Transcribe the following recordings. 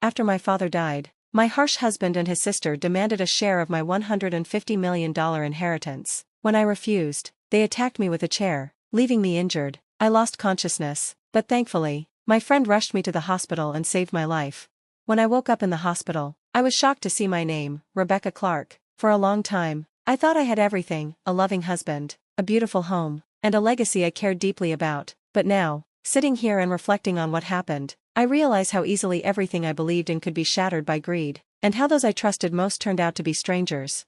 After my father died, my harsh husband and his sister demanded a share of my $150 million inheritance. When I refused, they attacked me with a chair, leaving me injured. I lost consciousness, but thankfully, my friend rushed me to the hospital and saved my life. When I woke up in the hospital, I was shocked to see my name, Rebecca Clark. For a long time, I thought I had everything: a loving husband, a beautiful home, and a legacy I cared deeply about. But now, sitting here and reflecting on what happened, I realize how easily everything I believed in could be shattered by greed, and how those I trusted most turned out to be strangers.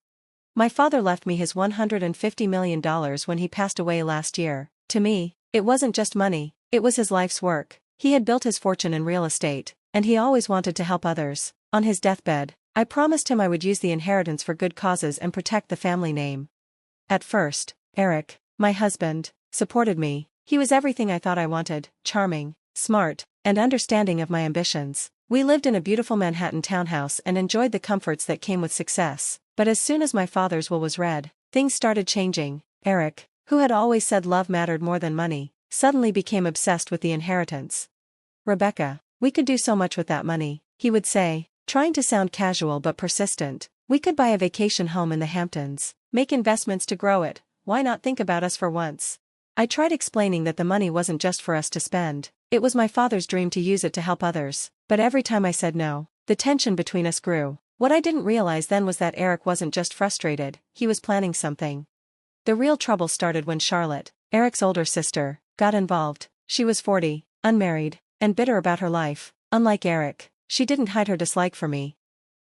My father left me his $150 million when he passed away last year. To me, it wasn't just money, it was his life's work. He had built his fortune in real estate, and he always wanted to help others. On his deathbed, I promised him I would use the inheritance for good causes and protect the family name. At first, Eric, my husband, supported me. He was everything I thought I wanted: charming, smart, and understanding of my ambitions. We lived in a beautiful Manhattan townhouse and enjoyed the comforts that came with success. But as soon as my father's will was read, things started changing. Eric, who had always said love mattered more than money, suddenly became obsessed with the inheritance. "Rebecca, we could do so much with that money," he would say, trying to sound casual but persistent. "We could buy a vacation home in the Hamptons, make investments to grow it. Why not think about us for once?" I tried explaining that the money wasn't just for us to spend, it was my father's dream to use it to help others. But every time I said no, the tension between us grew. What I didn't realize then was that Eric wasn't just frustrated, he was planning something. The real trouble started when Charlotte, Eric's older sister, got involved. She was 40, unmarried, and bitter about her life. Unlike Eric, she didn't hide her dislike for me.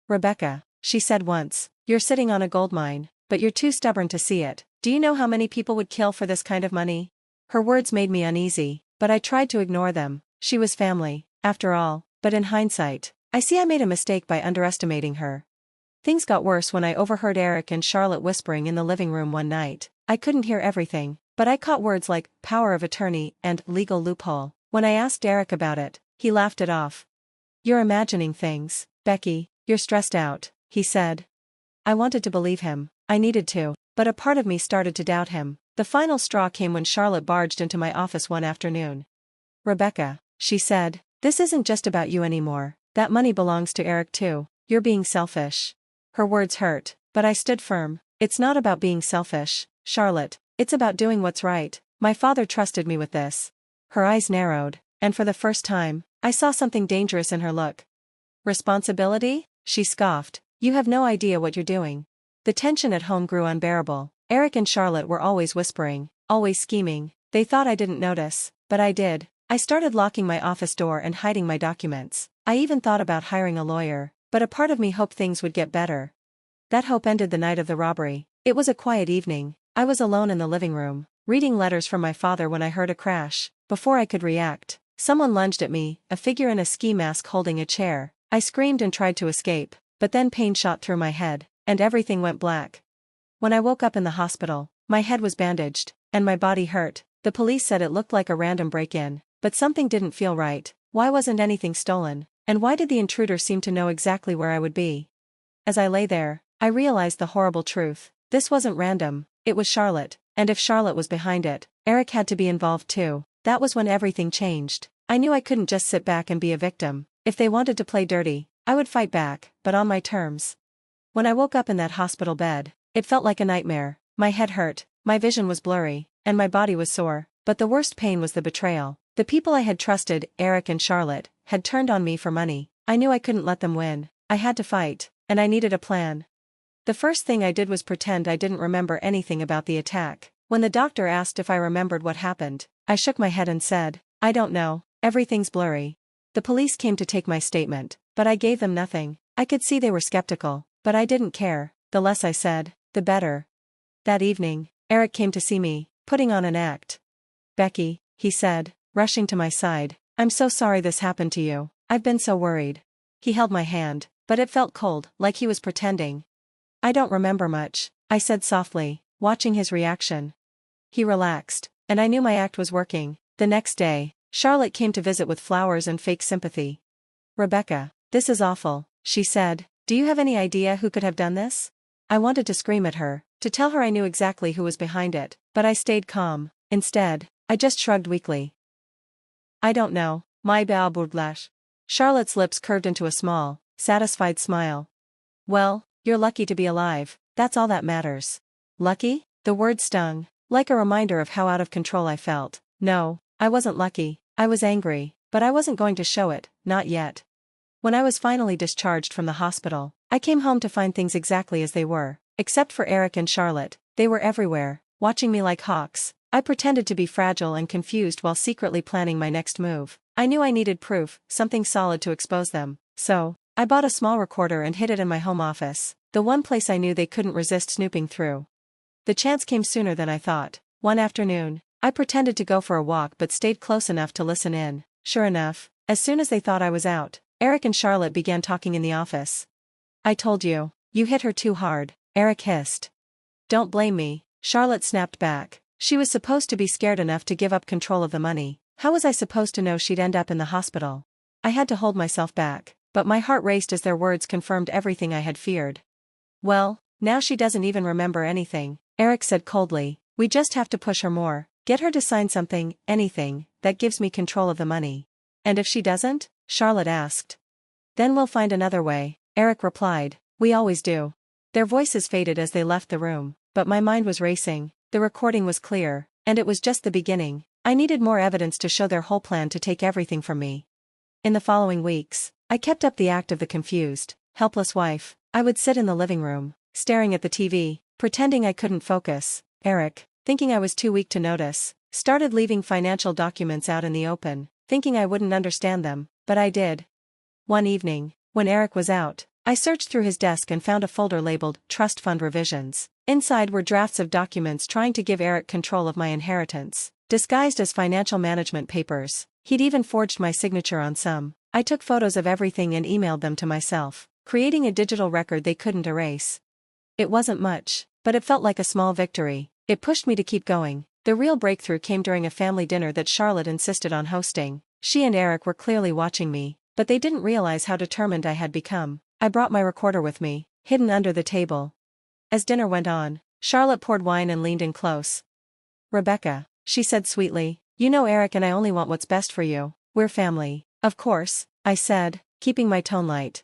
"Rebecca," she said once, "you're sitting on a gold mine, but you're too stubborn to see it. Do you know how many people would kill for this kind of money?" Her words made me uneasy, but I tried to ignore them. She was family, after all. But in hindsight, I see I made a mistake by underestimating her. Things got worse when I overheard Eric and Charlotte whispering in the living room one night. I couldn't hear everything, but I caught words like power of attorney and legal loophole. When I asked Eric about it, he laughed it off. "You're imagining things, Becky, you're stressed out," he said. I wanted to believe him, I needed to, but a part of me started to doubt him. The final straw came when Charlotte barged into my office one afternoon. "Rebecca," she said, "this isn't just about you anymore. That money belongs to Eric too. You're being selfish." Her words hurt, but I stood firm. "It's not about being selfish, Charlotte, it's about doing what's right. My father trusted me with this." Her eyes narrowed, and for the first time, I saw something dangerous in her look. "Responsibility?" she scoffed. "You have no idea what you're doing." The tension at home grew unbearable. Eric and Charlotte were always whispering, always scheming. They thought I didn't notice, but I did. I started locking my office door and hiding my documents. I even thought about hiring a lawyer, but a part of me hoped things would get better. That hope ended the night of the robbery. It was a quiet evening. I was alone in the living room, reading letters from my father when I heard a crash. Before I could react, someone lunged at me, a figure in a ski mask holding a chair. I screamed and tried to escape, but then pain shot through my head, and everything went black. When I woke up in the hospital, my head was bandaged, and my body hurt. The police said it looked like a random break-in, but something didn't feel right. Why wasn't anything stolen? And why did the intruder seem to know exactly where I would be? As I lay there, I realized the horrible truth. This wasn't random, it was Charlotte, and if Charlotte was behind it, Eric had to be involved too. That was when everything changed. I knew I couldn't just sit back and be a victim. If they wanted to play dirty, I would fight back, but on my terms. When I woke up in that hospital bed, it felt like a nightmare. My head hurt, my vision was blurry, and my body was sore. But the worst pain was the betrayal. The people I had trusted, Eric and Charlotte, had turned on me for money. I knew I couldn't let them win. I had to fight, and I needed a plan. The first thing I did was pretend I didn't remember anything about the attack. When the doctor asked if I remembered what happened, I shook my head and said, "I don't know, everything's blurry." The police came to take my statement, but I gave them nothing. I could see they were skeptical, but I didn't care. The less I said, the better. That evening, Eric came to see me, putting on an act. "Becky," he said, rushing to my side, "I'm so sorry this happened to you. I've been so worried." He held my hand, but it felt cold, like he was pretending. "I don't remember much," I said softly, watching his reaction. He relaxed, and I knew my act was working. The next day, Charlotte came to visit with flowers and fake sympathy. "Rebecca, this is awful," she said. "Do you have any idea who could have done this?" I wanted to scream at her, to tell her I knew exactly who was behind it, but I stayed calm. Instead, I just shrugged weakly. "I don't know, my Beaubourglash." Charlotte's lips curved into a small, satisfied smile. Well, you're lucky to be alive, that's all that matters. Lucky? The word stung, like a reminder of how out of control I felt. No, I wasn't lucky, I was angry, but I wasn't going to show it, not yet. When I was finally discharged from the hospital, I came home to find things exactly as they were, except for Eric and Charlotte. They were everywhere, watching me like hawks. I pretended to be fragile and confused while secretly planning my next move. I knew I needed proof, something solid to expose them. So, I bought a small recorder and hid it in my home office, the one place I knew they couldn't resist snooping through. The chance came sooner than I thought. One afternoon, I pretended to go for a walk but stayed close enough to listen in. Sure enough, as soon as they thought I was out, Eric and Charlotte began talking in the office. I told you, you hit her too hard, Eric hissed. Don't blame me, Charlotte snapped back. She was supposed to be scared enough to give up control of the money. How was I supposed to know she'd end up in the hospital? I had to hold myself back, but my heart raced as their words confirmed everything I had feared. Well, now she doesn't even remember anything, Eric said coldly. We just have to push her more, get her to sign something, anything, that gives me control of the money. And if she doesn't? Charlotte asked. Then we'll find another way, Eric replied. We always do. Their voices faded as they left the room, but my mind was racing. The recording was clear, and it was just the beginning. I needed more evidence to show their whole plan to take everything from me. In the following weeks, I kept up the act of the confused, helpless wife. I would sit in the living room, staring at the TV, pretending I couldn't focus. Eric, thinking I was too weak to notice, started leaving financial documents out in the open, thinking I wouldn't understand them, but I did. One evening, when Eric was out, I searched through his desk and found a folder labeled Trust Fund Revisions. Inside were drafts of documents trying to give Eric control of my inheritance, disguised as financial management papers. He'd even forged my signature on some. I took photos of everything and emailed them to myself, creating a digital record they couldn't erase. It wasn't much, but it felt like a small victory. It pushed me to keep going. The real breakthrough came during a family dinner that Charlotte insisted on hosting. She and Eric were clearly watching me, but they didn't realize how determined I had become. I brought my recorder with me, hidden under the table. As dinner went on, Charlotte poured wine and leaned in close. Rebecca, she said sweetly, you know Eric and I only want what's best for you. We're family. Of course, I said, keeping my tone light.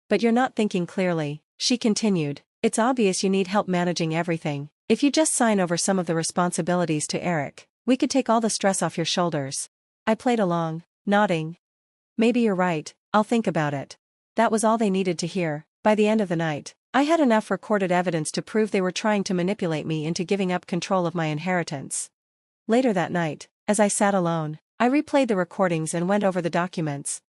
But you're not thinking clearly, she continued. It's obvious you need help managing everything. If you just sign over some of the responsibilities to Eric, we could take all the stress off your shoulders. I played along, nodding. Maybe you're right, I'll think about it. That was all they needed to hear. By the end of the night, I had enough recorded evidence to prove they were trying to manipulate me into giving up control of my inheritance. Later that night, as I sat alone, I replayed the recordings and went over the documents.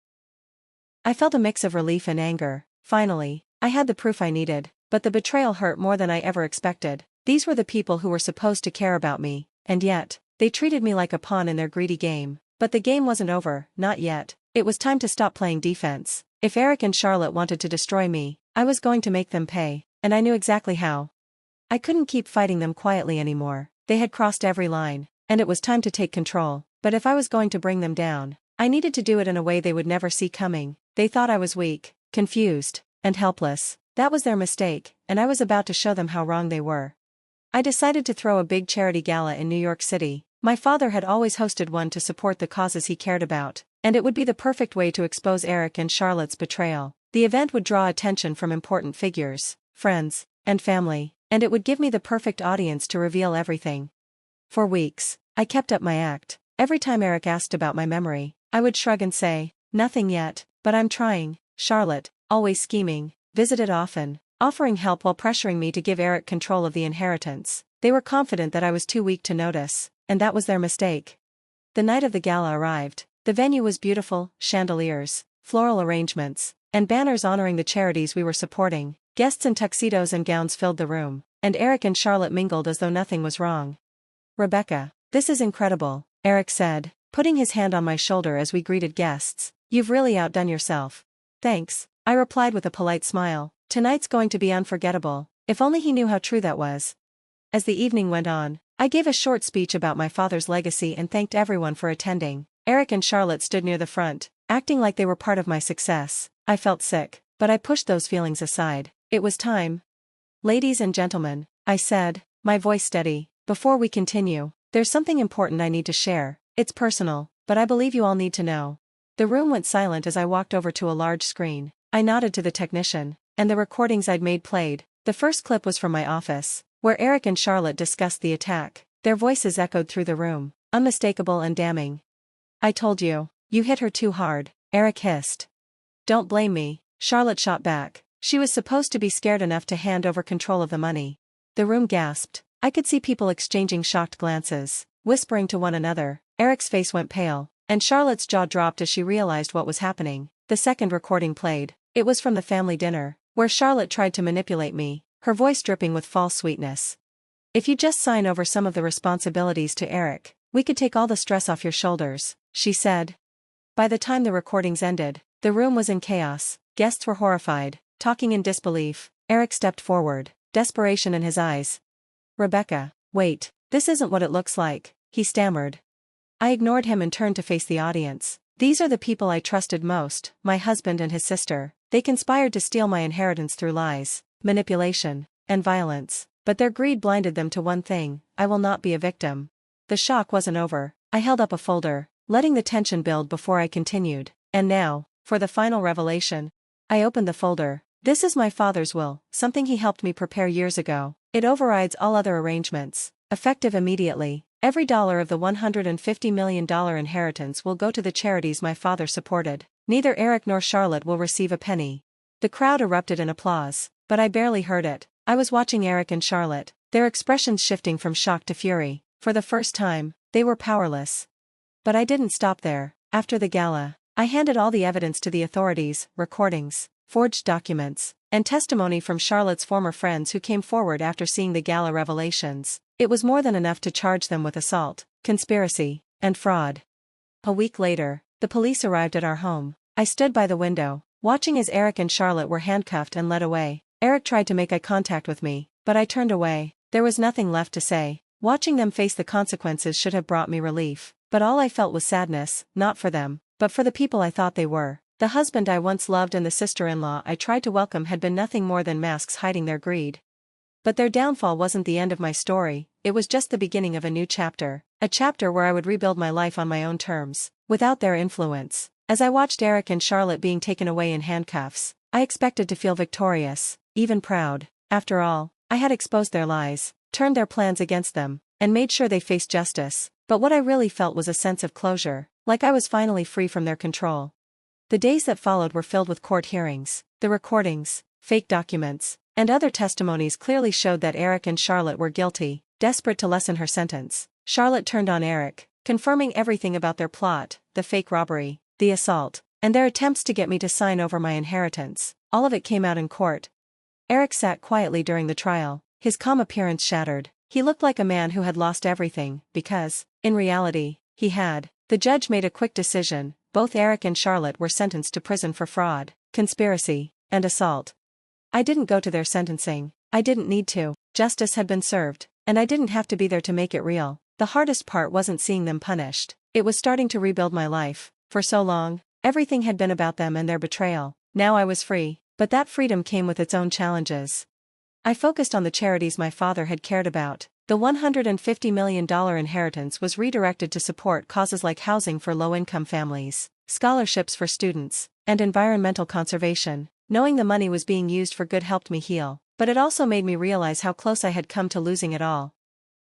I felt a mix of relief and anger. Finally, I had the proof I needed, but the betrayal hurt more than I ever expected. These were the people who were supposed to care about me, and yet, they treated me like a pawn in their greedy game. But the game wasn't over, not yet. It was time to stop playing defense. If Eric and Charlotte wanted to destroy me, I was going to make them pay, and I knew exactly how. I couldn't keep fighting them quietly anymore. They had crossed every line, and it was time to take control. But if I was going to bring them down, I needed to do it in a way they would never see coming. They thought I was weak, confused, and helpless. That was their mistake, and I was about to show them how wrong they were. I decided to throw a big charity gala in New York City. My father had always hosted one to support the causes he cared about, and it would be the perfect way to expose Eric and Charlotte's betrayal. The event would draw attention from important figures, friends, and family, and it would give me the perfect audience to reveal everything. For weeks, I kept up my act. Every time Eric asked about my memory, I would shrug and say, nothing yet, but I'm trying. Charlotte, always scheming, visited often, offering help while pressuring me to give Eric control of the inheritance. They were confident that I was too weak to notice, and that was their mistake. The night of the gala arrived. The venue was beautiful, chandeliers, floral arrangements, and banners honoring the charities we were supporting. Guests in tuxedos and gowns filled the room, and Eric and Charlotte mingled as though nothing was wrong. Rebecca, this is incredible, Eric said, putting his hand on my shoulder as we greeted guests. You've really outdone yourself. Thanks, I replied with a polite smile. Tonight's going to be unforgettable. If only he knew how true that was. As the evening went on, I gave a short speech about my father's legacy and thanked everyone for attending. Eric and Charlotte stood near the front, acting like they were part of my success. I felt sick, but I pushed those feelings aside. It was time. Ladies and gentlemen, I said, my voice steady, before we continue, there's something important I need to share. It's personal, but I believe you all need to know. The room went silent as I walked over to a large screen. I nodded to the technician, and the recordings I'd made played. The first clip was from my office, where Eric and Charlotte discussed the attack. Their voices echoed through the room, unmistakable and damning. "I told you. You hit her too hard," Eric hissed. "Don't blame me," Charlotte shot back. She was supposed to be scared enough to hand over control of the money. The room gasped. I could see people exchanging shocked glances, whispering to one another. Eric's face went pale, and Charlotte's jaw dropped as she realized what was happening. The second recording played. It was from the family dinner, where Charlotte tried to manipulate me, her voice dripping with false sweetness. "If you just sign over some of the responsibilities to Eric, we could take all the stress off your shoulders," she said. By the time the recordings ended, the room was in chaos. Guests were horrified, talking in disbelief. Eric stepped forward, desperation in his eyes. "Rebecca, wait, this isn't what it looks like," he stammered. I ignored him and turned to face the audience. "These are the people I trusted most, my husband and his sister. They conspired to steal my inheritance through lies, manipulation, and violence. But their greed blinded them to one thing: I will not be a victim." The shock wasn't over. I held up a folder, letting the tension build before I continued. "And now, for the final revelation." I opened the folder. "This is my father's will, something he helped me prepare years ago. It overrides all other arrangements. Effective immediately, every dollar of the $150 million inheritance will go to the charities my father supported. Neither Eric nor Charlotte will receive a penny." The crowd erupted in applause, but I barely heard it. I was watching Eric and Charlotte, their expressions shifting from shock to fury. For the first time, they were powerless. But I didn't stop there. After the gala, I handed all the evidence to the authorities: recordings, forged documents, and testimony from Charlotte's former friends who came forward after seeing the gala revelations. It was more than enough to charge them with assault, conspiracy, and fraud. A week later, the police arrived at our home. I stood by the window, watching as Eric and Charlotte were handcuffed and led away. Eric tried to make eye contact with me, but I turned away. There was nothing left to say. Watching them face the consequences should have brought me relief, but all I felt was sadness, not for them, but for the people I thought they were. The husband I once loved and the sister-in-law I tried to welcome had been nothing more than masks hiding their greed. But their downfall wasn't the end of my story, it was just the beginning of a new chapter. A chapter where I would rebuild my life on my own terms, without their influence. As I watched Eric and Charlotte being taken away in handcuffs, I expected to feel victorious, even proud. After all, I had exposed their lies, turned their plans against them, and made sure they faced justice. But what I really felt was a sense of closure, like I was finally free from their control. The days that followed were filled with court hearings. The recordings, fake documents, and other testimonies clearly showed that Eric and Charlotte were guilty. Desperate to lessen her sentence, Charlotte turned on Eric, confirming everything about their plot: the fake robbery, the assault, and their attempts to get me to sign over my inheritance. All of it came out in court. Eric sat quietly during the trial, his calm appearance shattered. He looked like a man who had lost everything, because, in reality, he had. The judge made a quick decision. Both Eric and Charlotte were sentenced to prison for fraud, conspiracy, and assault. I didn't go to their sentencing. I didn't need to. Justice had been served, and I didn't have to be there to make it real. The hardest part wasn't seeing them punished. It was starting to rebuild my life. For so long, everything had been about them and their betrayal. Now I was free, but that freedom came with its own challenges. I focused on the charities my father had cared about. The $150 million inheritance was redirected to support causes like housing for low-income families, scholarships for students, and environmental conservation. Knowing the money was being used for good helped me heal, but it also made me realize how close I had come to losing it all.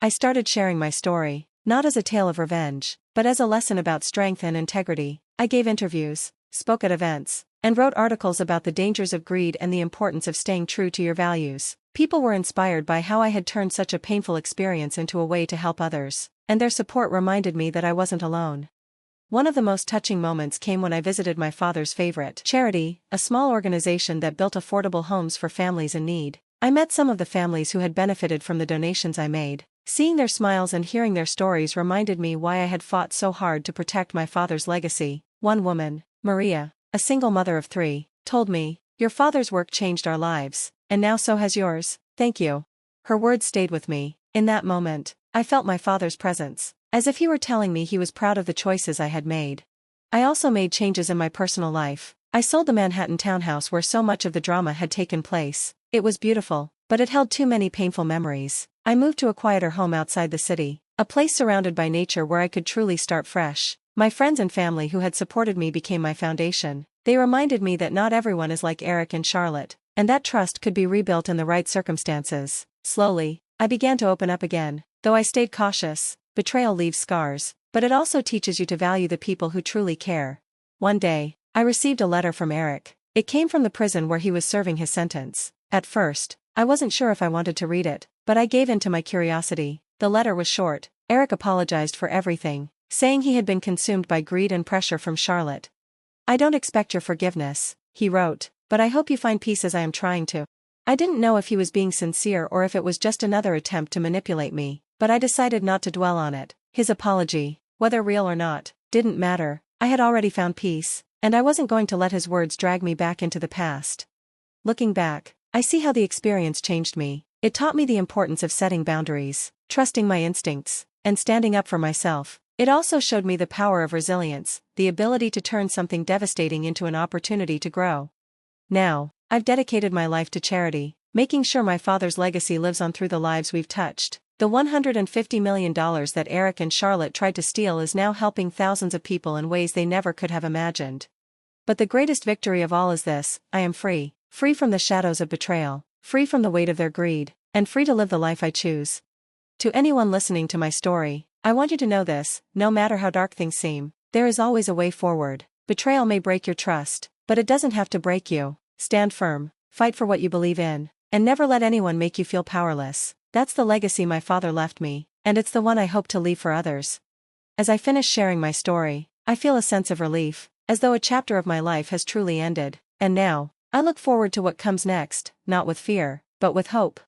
I started sharing my story, not as a tale of revenge, but as a lesson about strength and integrity. I gave interviews, spoke at events, and wrote articles about the dangers of greed and the importance of staying true to your values. People were inspired by how I had turned such a painful experience into a way to help others, and their support reminded me that I wasn't alone. One of the most touching moments came when I visited my father's favorite charity, a small organization that built affordable homes for families in need. I met some of the families who had benefited from the donations I made. Seeing their smiles and hearing their stories reminded me why I had fought so hard to protect my father's legacy. One woman, Maria, a single mother of 3, told me, "Your father's work changed our lives, and now so has yours. Thank you." Her words stayed with me. In that moment, I felt my father's presence, as if he were telling me he was proud of the choices I had made. I also made changes in my personal life. I sold the Manhattan townhouse where so much of the drama had taken place. It was beautiful, but it held too many painful memories. I moved to a quieter home outside the city, a place surrounded by nature where I could truly start fresh. My friends and family who had supported me became my foundation. They reminded me that not everyone is like Eric and Charlotte, and that trust could be rebuilt in the right circumstances. Slowly, I began to open up again, though I stayed cautious. Betrayal leaves scars, but it also teaches you to value the people who truly care. One day, I received a letter from Eric. It came from the prison where he was serving his sentence. At first, I wasn't sure if I wanted to read it, but I gave in to my curiosity. The letter was short. Eric apologized for everything, saying he had been consumed by greed and pressure from Charlotte. "I don't expect your forgiveness," he wrote, "but I hope you find peace as I am trying to." I didn't know if he was being sincere or if it was just another attempt to manipulate me, but I decided not to dwell on it. His apology, whether real or not, didn't matter. I had already found peace, and I wasn't going to let his words drag me back into the past. Looking back, I see how the experience changed me. It taught me the importance of setting boundaries, trusting my instincts, and standing up for myself. It also showed me the power of resilience, the ability to turn something devastating into an opportunity to grow. Now, I've dedicated my life to charity, making sure my father's legacy lives on through the lives we've touched. The $150 million that Eric and Charlotte tried to steal is now helping thousands of people in ways they never could have imagined. But the greatest victory of all is this: I am free. Free from the shadows of betrayal, free from the weight of their greed, and free to live the life I choose. To anyone listening to my story, I want you to know this: no matter how dark things seem, there is always a way forward. Betrayal may break your trust, but it doesn't have to break you. Stand firm, fight for what you believe in, and never let anyone make you feel powerless. That's the legacy my father left me, and it's the one I hope to leave for others. As I finish sharing my story, I feel a sense of relief, as though a chapter of my life has truly ended. And now, I look forward to what comes next, not with fear, but with hope.